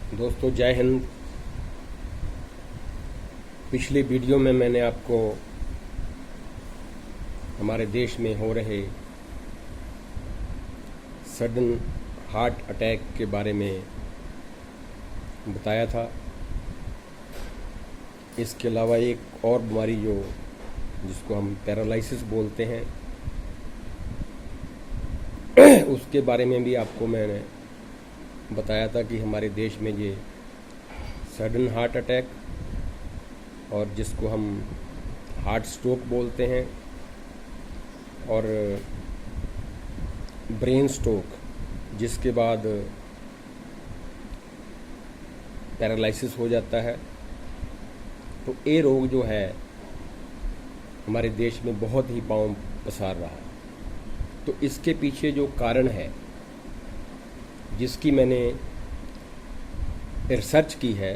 दोस्तों जय हिंद। पिछले वीडियो में मैंने आपको हमारे देश में हो रहे सडन हार्ट अटैक के बारे में बताया था। इसके अलावा एक और बीमारी जिसको हम पैरालिसिस बोलते हैं उसके बारे में भी आपको मैंने बताया था कि हमारे देश में ये सडन हार्ट अटैक और जिसको हम हार्ट स्ट्रोक बोलते हैं और ब्रेन स्ट्रोक जिसके बाद पैरालिसिस हो जाता है। तो ये रोग जो है हमारे देश में बहुत ही पांव पसार रहा है। तो इसके पीछे जो कारण है जिसकी मैंने रिसर्च की है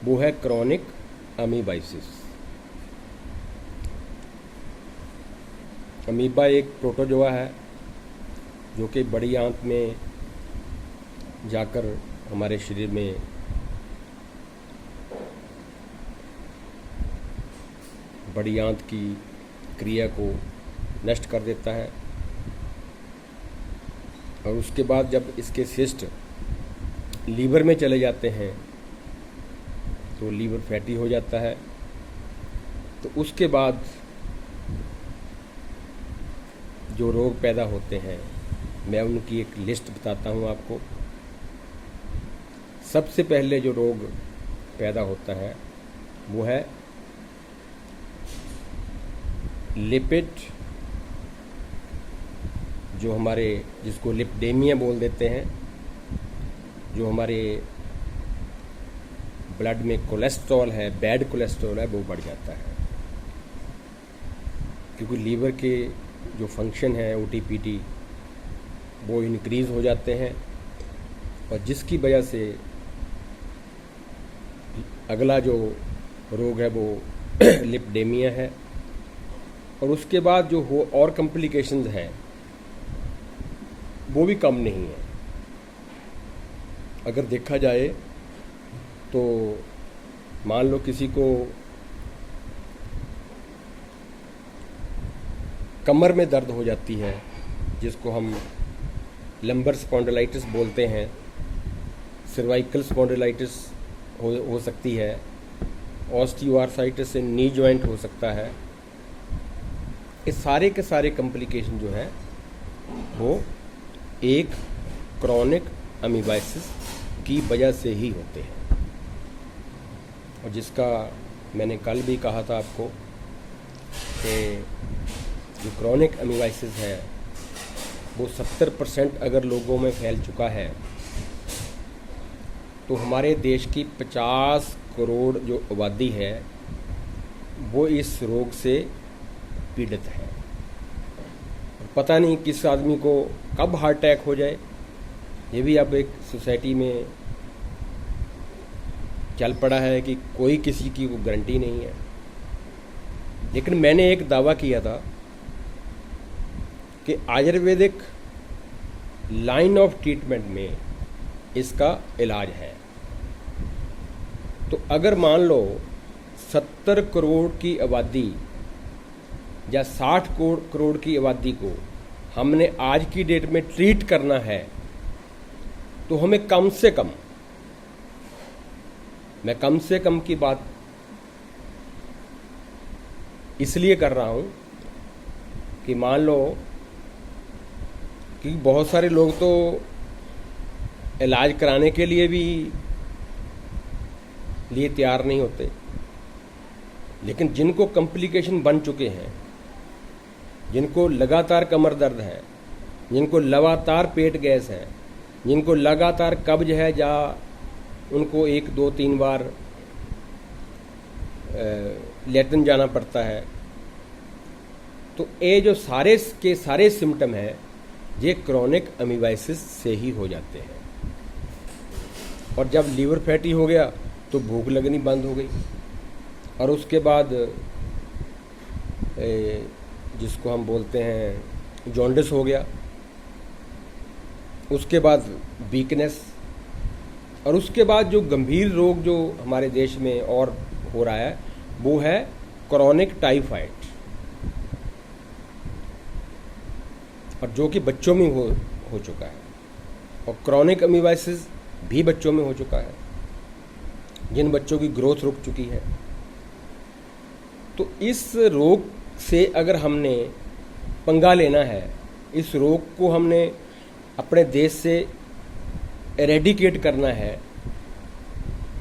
वो है क्रॉनिक अमीबाइसिस। अमीबा एक प्रोटोजोआ है जो कि बड़ी आंत में जाकर हमारे शरीर में बड़ी आंत की क्रिया को नष्ट कर देता है और उसके बाद जब इसके सिस्ट लीवर में चले जाते हैं तो लीवर फैटी हो जाता है। तो उसके बाद जो रोग पैदा होते हैं मैं उनकी एक लिस्ट बताता हूं आपको। सबसे पहले जो रोग पैदा होता है वो है लिपिड, जो हमारे जिसको लिपिडेमिया बोल देते हैं, जो हमारे ब्लड में कोलेस्ट्रॉल है, बैड कोलेस्ट्रॉल है, वो बढ़ जाता है क्योंकि लीवर के जो फंक्शन है ओटीपीटी वो इंक्रीज़ हो जाते हैं और जिसकी वजह से अगला जो रोग है वो लिपिडेमिया है। और उसके बाद जो हो और कॉम्प्लिकेशंस हैं वो भी कम नहीं है। अगर देखा जाए तो मान लो किसी को कमर में दर्द हो जाती है जिसको हम लंबर स्पॉन्डिलाइटिस बोलते हैं, सर्वाइकल स्पॉन्डिलाइटिस हो सकती है, ऑस्टियोआर्थराइटिस से नी जॉइंट हो सकता है। ये सारे के सारे कॉम्प्लिकेशन जो है वो एक क्रॉनिक अमीबाइसिस की वजह से ही होते हैं। और जिसका मैंने कल भी कहा था आपको कि जो क्रॉनिक अमीबाइसिस है वो 70% अगर लोगों में फैल चुका है तो हमारे देश की 50 करोड़ जो आबादी है वो इस रोग से पीड़ित है। पता नहीं किस आदमी को कब हार्ट अटैक हो जाए, ये भी अब एक सोसाइटी में चल पड़ा है कि कोई किसी की कोई गारंटी नहीं है। लेकिन मैंने एक दावा किया था कि आयुर्वेदिक लाइन ऑफ ट्रीटमेंट में इसका इलाज है। तो अगर मान लो 70 करोड़ की आबादी या 60 करोड़ की आबादी को हमने आज की डेट में ट्रीट करना है तो हमें कम से कम, मैं कम से कम की बात इसलिए कर रहा हूं कि मान लो कि बहुत सारे लोग तो इलाज कराने के लिए तैयार नहीं होते, लेकिन जिनको कॉम्प्लिकेशन बन चुके हैं, जिनको लगातार कमर दर्द है, जिनको लगातार पेट गैस है, जिनको लगातार कब्ज है या उनको 1 2 3 बार लैट्रिन जाना पड़ता है, तो ये जो सारे के सारे सिम्टम हैं ये क्रॉनिक अमीबाइसिस से ही हो जाते हैं। और जब लीवर फैटी हो गया तो भूख लगनी बंद हो गई और उसके बाद जिसको हम बोलते हैं जॉन्डिस हो गया, उसके बाद वीकनेस, और उसके बाद जो गंभीर रोग जो हमारे देश में और हो रहा है वो है क्रॉनिक टाइफाइड, और जो कि बच्चों में हो चुका है, और क्रॉनिक अमीबाइसिस भी बच्चों में हो चुका है, जिन बच्चों की ग्रोथ रुक चुकी है। तो इस रोग से अगर हमने पंगा लेना है, इस रोग को हमने अपने देश से एरेडिकेट करना है,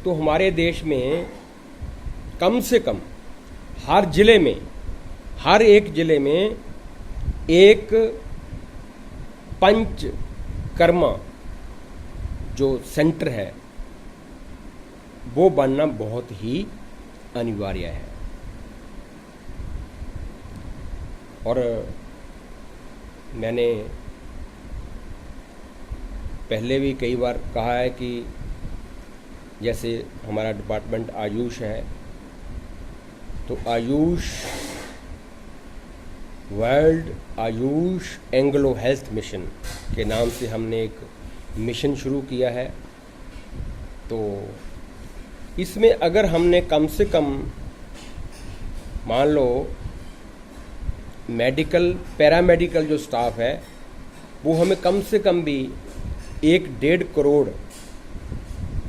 तो हमारे देश में कम से कम हर जिले में, हर एक जिले में एक पंचकर्मा जो सेंटर है वो बनना बहुत ही अनिवार्य है। और मैंने पहले भी कई बार कहा है कि जैसे हमारा डिपार्टमेंट आयुष है, तो Ayush world Ayush Anglo health mission के नाम से हमने एक मिशन शुरू किया है। तो इसमें अगर हमने कम से कम मान लो मेडिकल पैरामेडिकल जो स्टाफ है वो हमें कम से कम भी 1-1.5 करोड़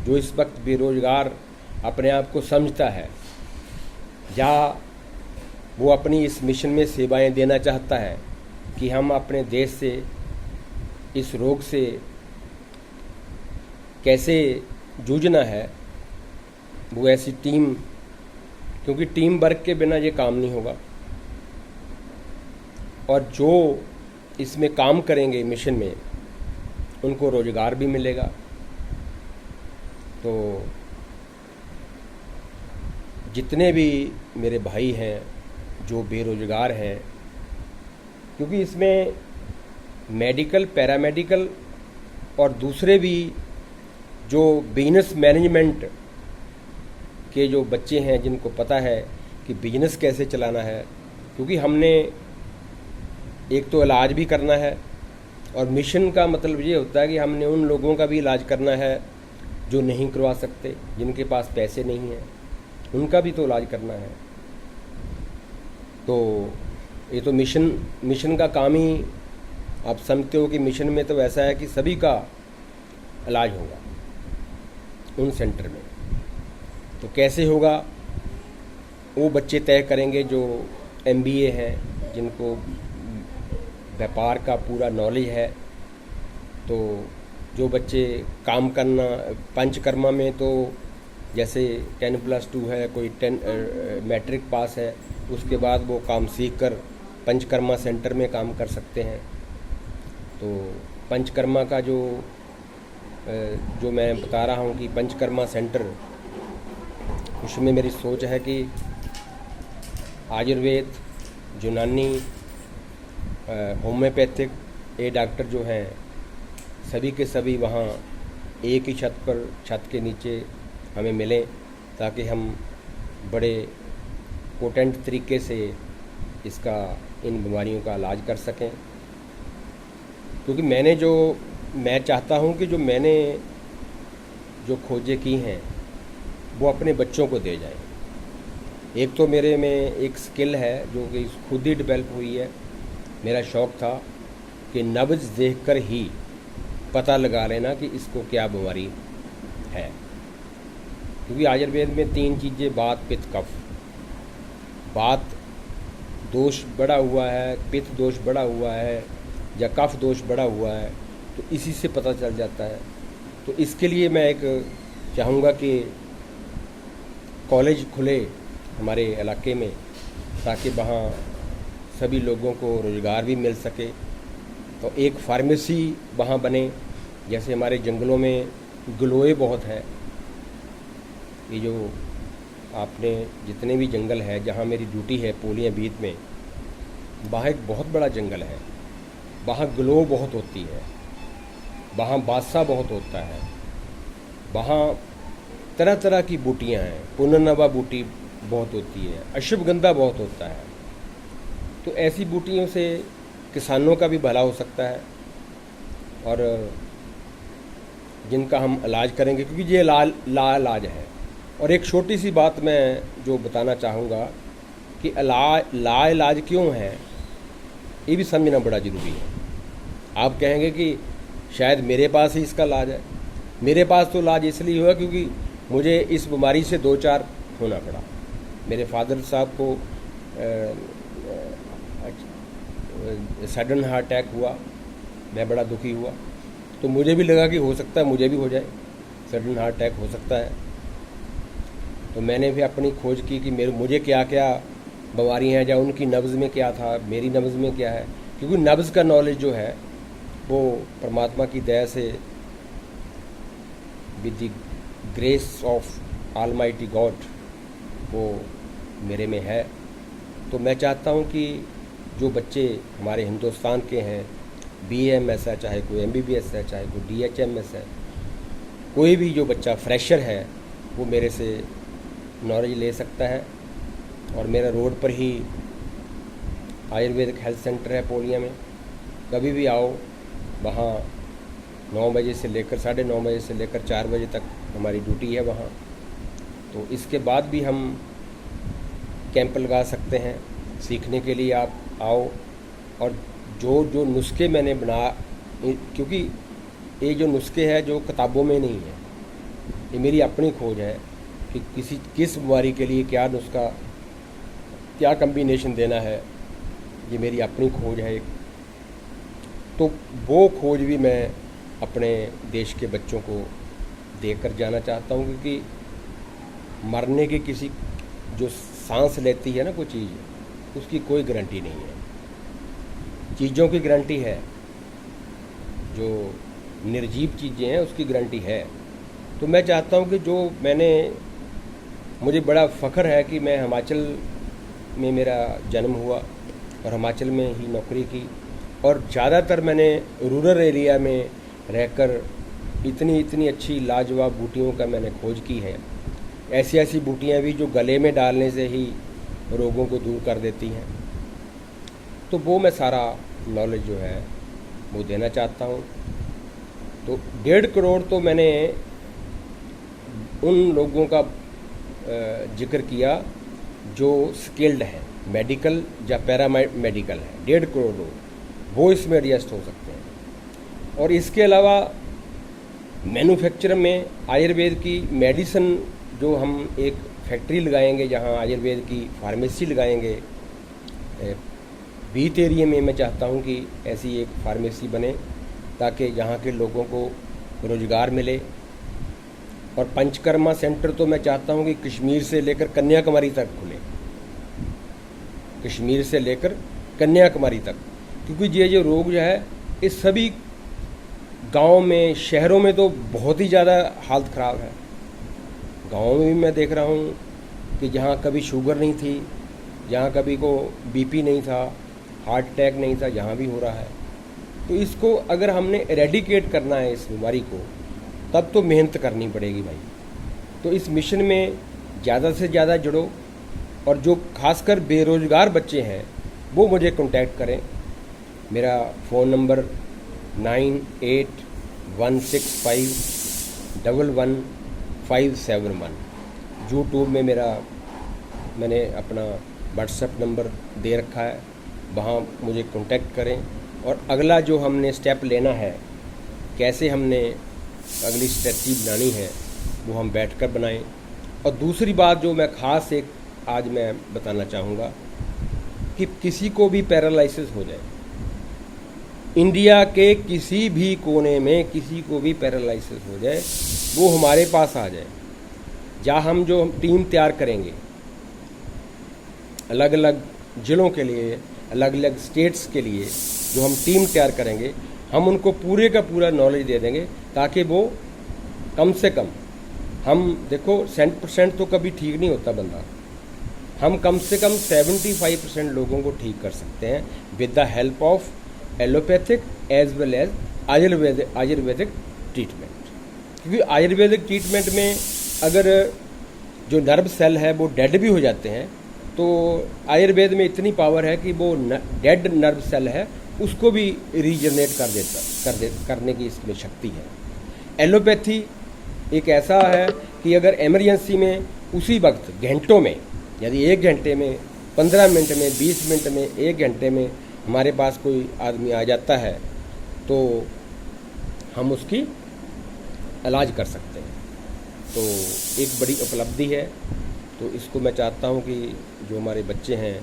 जो इस वक्त बेरोजगार अपने आप को समझता है या वो अपनी इस मिशन में सेवाएं देना चाहता है कि हम अपने देश से इस रोग से कैसे जूझना है, वो ऐसी टीम, क्योंकि टीम वर्क के बिना ये काम नहीं होगा। और जो इसमें काम करेंगे मिशन में उनको रोजगार भी मिलेगा। तो जितने भी मेरे भाई हैं जो बेरोजगार हैं, क्योंकि इसमें मेडिकल पैरामेडिकल और दूसरे भी जो बिजनेस मैनेजमेंट के जो बच्चे हैं जिनको पता है कि बिजनेस कैसे चलाना है, क्योंकि हमने एक तो इलाज भी करना है और मिशन का मतलब ये होता है कि हमने उन लोगों का भी इलाज करना है जो नहीं करवा सकते, जिनके पास पैसे नहीं हैं, उनका भी तो इलाज करना है। तो ये तो मिशन का काम ही आप समझते हो कि मिशन में तो ऐसा है कि सभी का इलाज होगा उन सेंटर में। तो कैसे होगा वो बच्चे तय करेंगे जो MBA हैं, जिनको व्यापार का पूरा नॉलेज है। तो जो बच्चे काम करना पंचकर्मा में, तो जैसे 10+2 है, कोई 10 मैट्रिक पास है, उसके बाद वो काम सीख कर पंचकर्मा सेंटर में काम कर सकते हैं। तो पंचकर्मा का जो मैं बता रहा हूँ कि पंचकर्मा सेंटर, उसमें मेरी सोच है कि आयुर्वेद, यूनानी, होम्योपैथिक, ये डॉक्टर जो हैं सभी के सभी वहाँ एक ही छत के नीचे हमें मिलें, ताकि हम बड़े पोटेंट तरीके से इन बीमारियों का इलाज कर सकें। क्योंकि मैं चाहता हूँ कि जो मैंने जो खोजें की हैं वो अपने बच्चों को दे जाएं। एक तो मेरे में एक स्किल है जो कि खुद ही डेवलप हुई है। मेरा शौक़ था कि नब्ज देखकर ही पता लगा लेना कि इसको क्या बीमारी है, क्योंकि आयुर्वेद में 3 चीज़ें, बात, पित्त, कफ। बात दोष बढ़ा हुआ है, पित्त दोष बढ़ा हुआ है या कफ दोष बढ़ा हुआ है, तो इसी से पता चल जाता है। तो इसके लिए मैं एक चाहूँगा कि कॉलेज खुले हमारे इलाके में, ताकि वहाँ सभी लोगों को रोज़गार भी मिल सके। तो एक फार्मेसी वहाँ बने, जैसे हमारे जंगलों में गलोए बहुत है। ये जो आपने जितने भी जंगल है, जहाँ मेरी ड्यूटी है पोलियाँ बीत में, वहाँ एक बहुत बड़ा जंगल है, वहाँ ग्लो बहुत होती है, वहाँ बादशाह बहुत होता है, वहाँ तरह तरह की बूटियाँ हैं, पुनर्नवा बूटी बहुत होती है, अश्वगंधा बहुत होता है। तो ऐसी बूटियों से किसानों का भी भला हो सकता है और जिनका हम इलाज करेंगे, क्योंकि ये लाइलाज है। और एक छोटी सी बात मैं जो बताना चाहूँगा कि लाइलाज क्यों है, ये भी समझना बड़ा ज़रूरी है। आप कहेंगे कि शायद मेरे पास ही इसका इलाज है। मेरे पास तो इलाज इसलिए हुआ क्योंकि मुझे इस बीमारी से 2-4 होना पड़ा। मेरे फादर साहब को सडन हार्ट अटैक हुआ, मैं बड़ा दुखी हुआ, तो मुझे भी लगा कि हो सकता है मुझे भी हो जाए, सडन हार्ट अटैक हो सकता है। तो मैंने भी अपनी खोज की कि मुझे क्या क्या बीमारियाँ हैं, या उनकी नब्ज़ में क्या था, मेरी नब्ज़ में क्या है। क्योंकि नब्ज़ का नॉलेज जो है वो परमात्मा की दया से with the grace of almighty God वो मेरे में है। तो मैं चाहता हूँ कि जो बच्चे हमारे हिंदुस्तान के हैं, BAMS है, चाहे कोई MBBS है, चाहे कोई DHMS है, कोई भी जो बच्चा फ्रेशर है वो मेरे से नॉलेज ले सकता है। और मेरा रोड पर ही आयुर्वेदिक हेल्थ सेंटर है पोलिया में। कभी भी आओ, वहाँ 9 बजे से लेकर 9:30 बजे से लेकर 4 बजे तक हमारी ड्यूटी है वहाँ। तो इसके बाद भी हम कैंप लगा सकते हैं सीखने के लिए। आप आओ, और जो जो नुस्खे मैंने क्योंकि ये जो नुस्खे हैं जो किताबों में नहीं है, ये मेरी अपनी खोज है कि किस बीमारी के लिए क्या नुस्खा, क्या कम्बिनेशन देना है, ये मेरी अपनी खोज है एक। तो वो खोज भी मैं अपने देश के बच्चों को देकर जाना चाहता हूँ, क्योंकि मरने की किसी जो सांस लेती है ना कोई चीज़, उसकी कोई गारंटी नहीं है। चीज़ों की गारंटी है, जो निर्जीव चीज़ें हैं उसकी गारंटी है। तो मैं चाहता हूँ कि मुझे बड़ा फ़ख्र है कि मैं हिमाचल में मेरा जन्म हुआ और हिमाचल में ही नौकरी की, और ज़्यादातर मैंने रूरल एरिया में रहकर इतनी अच्छी लाजवाब बूटियों का मैंने खोज की है। ऐसी बूटियाँ भी जो गले में डालने से ही रोगों को दूर कर देती हैं। तो वो मैं सारा नॉलेज जो है वो देना चाहता हूँ। तो 1.5 करोड़ तो मैंने उन लोगों का जिक्र किया जो स्किल्ड हैं, मेडिकल या पैरामेडिकल है। 1.5 करोड़ लोग वो इसमें एडजस्ट हो सकते हैं। और इसके अलावा मैन्युफैक्चर में आयुर्वेद की मेडिसिन, जो हम एक फैक्ट्री लगाएंगे जहां आयुर्वेद की फार्मेसी लगाएंगे। 20 एरिया में मैं चाहता हूं कि ऐसी एक फार्मेसी बने ताकि यहाँ के लोगों को रोज़गार मिले। और पंचकर्मा सेंटर तो मैं चाहता हूं कि कश्मीर से लेकर कन्याकुमारी तक खुले, कश्मीर से लेकर कन्याकुमारी तक, क्योंकि ये जो रोग जो है इस सभी गांव में, शहरों में तो बहुत ही ज़्यादा हालत ख़राब है। गाँव में भी मैं देख रहा हूँ कि जहाँ कभी शुगर नहीं थी, जहाँ कभी को BP नहीं था, हार्ट अटैक नहीं था, यहाँ भी हो रहा है। तो इसको अगर हमने एरेडिकेट करना है इस बीमारी को, तब तो मेहनत करनी पड़ेगी भाई। तो इस मिशन में ज़्यादा से ज़्यादा जुड़ो, और जो खासकर बेरोज़गार बच्चे हैं वो मुझे कांटेक्ट करें। मेरा फ़ोन नंबर 9816511571। यूट्यूब में मैंने अपना व्हाट्सएप नंबर दे रखा है, वहाँ मुझे कांटेक्ट करें। और अगला जो हमने स्टेप लेना है, कैसे हमने अगली स्ट्रेटजी बनानी है, वो हम बैठकर बनाएं। और दूसरी बात जो मैं ख़ास एक आज मैं बताना चाहूँगा कि किसी को भी पैरालिसिस हो जाए, इंडिया के किसी भी कोने में किसी को भी पैरालिसिस हो जाए, वो हमारे पास आ जाए। जहाँ हम जो टीम तैयार करेंगे अलग अलग ज़िलों के लिए, अलग अलग स्टेट्स के लिए, जो हम टीम तैयार करेंगे, हम उनको पूरे का पूरा नॉलेज दे देंगे, ताकि वो कम से कम, हम देखो 100% तो कभी ठीक नहीं होता बंदा, हम कम से कम 75% लोगों को ठीक कर सकते हैं with the help of allopathic as well as ayurvedic treatment. क्योंकि आयुर्वेदिक ट्रीटमेंट में अगर जो नर्व सेल है वो डेड भी हो जाते हैं, तो आयुर्वेद में इतनी पावर है कि वो डेड नर्व सेल है उसको भी रीजनरेट करने की इसमें शक्ति है। एलोपैथी एक ऐसा है कि अगर इमरजेंसी में उसी वक्त घंटों में, यदि 1 घंटे में, 15 मिनट में, 20 मिनट में, 1 घंटे में हमारे पास कोई आदमी आ जाता है तो हम उसकी इलाज कर सकते हैं। तो एक बड़ी उपलब्धि है। तो इसको मैं चाहता हूँ कि जो हमारे बच्चे हैं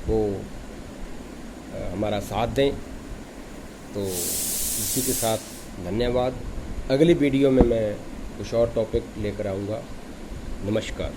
वो हमारा साथ दें। तो इसी के साथ धन्यवाद। अगली वीडियो में मैं कुछ और टॉपिक लेकर आऊँगा। नमस्कार।